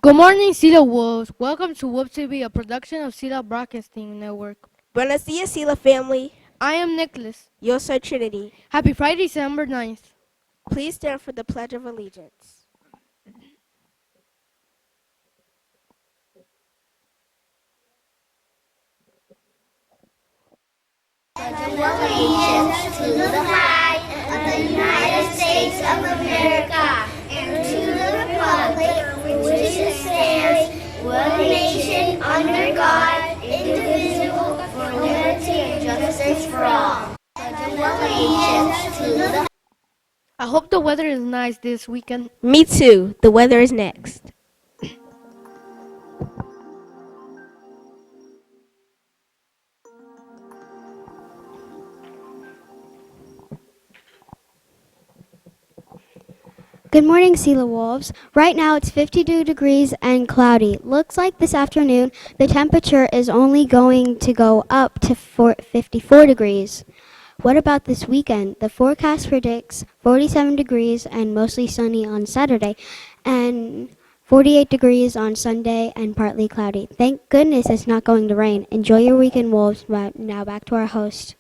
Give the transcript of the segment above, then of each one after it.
Good morning, Sila Wolves. Welcome to Wolf TV, a production of Sila Broadcasting Network. Buenos dias, Sila family. I am Nicholas. Yo soy Trinity. Happy Friday, December 9th. Please stand for the Pledge of Allegiance. Allegiance to the flag of the United States of America and to the republic for which it stands, one nation under God, indivisible, for liberty and justice for all. Allegiance to the I hope the weather is nice this weekend. Me too. The weather is next. Good morning, Sela Wolves. Right now it's 52 degrees and cloudy. Looks like this afternoon the temperature is only going to go up to 54 degrees. What about this weekend? The forecast predicts 47 degrees and mostly sunny on Saturday and 48 degrees on Sunday and partly cloudy. Thank goodness it's not going to rain. Enjoy your weekend, Wolves. Now back to our host.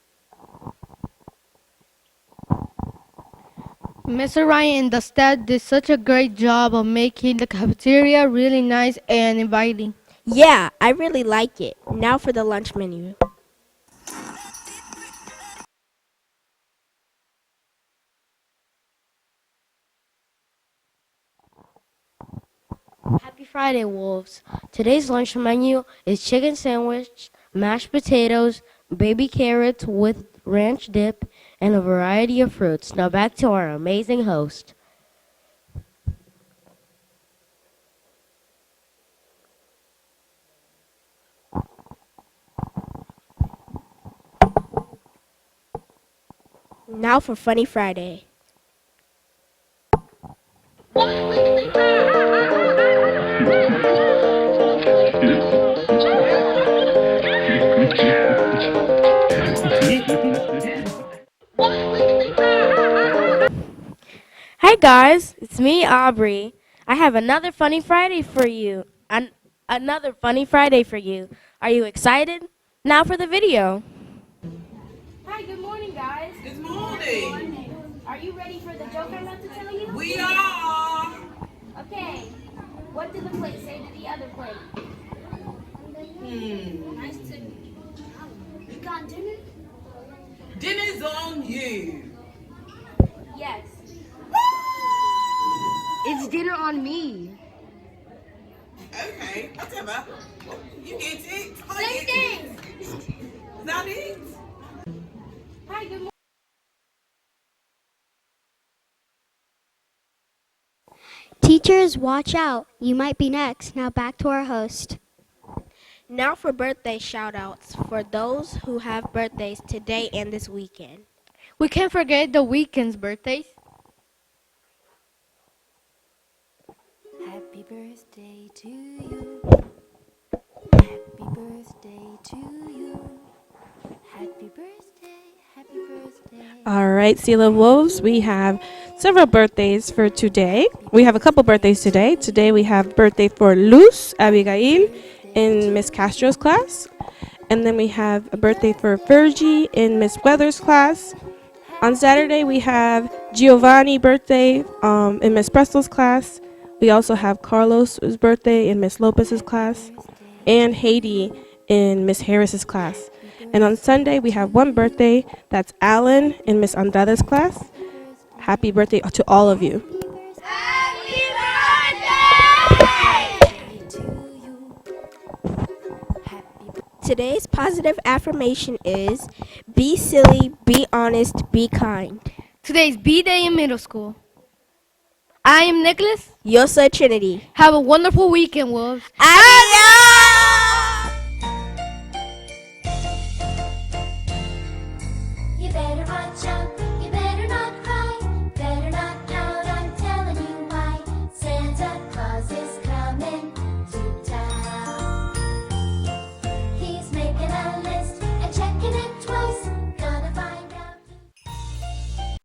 Mr. Ryan and the staff did such a great job of making the cafeteria really nice and inviting. Yeah, I really like it. Now for the lunch menu. Happy Friday, Wolves. Today's lunch menu is chicken sandwich, mashed potatoes, baby carrots with ranch dip, and a variety of fruits. Now back to our amazing host. Now for Funny Friday. Hi guys, it's me, Aubrey. I have another funny Friday for you. Another funny Friday for you. Are you excited? Now for the video. Hi, good morning, guys. Good morning. Are you ready for the joke I'm about to tell you? We are. Okay. What did the plate say to the other plate? Nice to You got dinner? Dinner's on you. Yes. It's dinner on me. Okay, whatever. You get it. Same thing. Is that it? Hi, good morning. Teachers, watch out. You might be next. Now back to our host. Now for birthday shout-outs for those who have birthdays today and this weekend. We can't forget the weekend's birthdays. Happy birthday to you. Happy birthday to you. Happy birthday, happy birthday. All right, Sela Wolves, we have several birthdays for today. We have a couple birthdays today. Today we have birthday for Luz Abigail in Miss Castro's class. And then we have a birthday for Fergie in Miss Weathers' class. On Saturday we have Giovanni birthday in Miss Presto's class. We also have Carlos's birthday in Miss Lopez's class. And Haiti in Miss Harris's class. And on Sunday, we have one birthday. That's Alan in Miss Andrade's class. Happy birthday to all of you. Today's positive affirmation is be silly, be honest, be kind. Today's B-Day in middle school. I am Nicholas. Yo soy Trinity. Have a wonderful weekend, Wolves. You better watch out.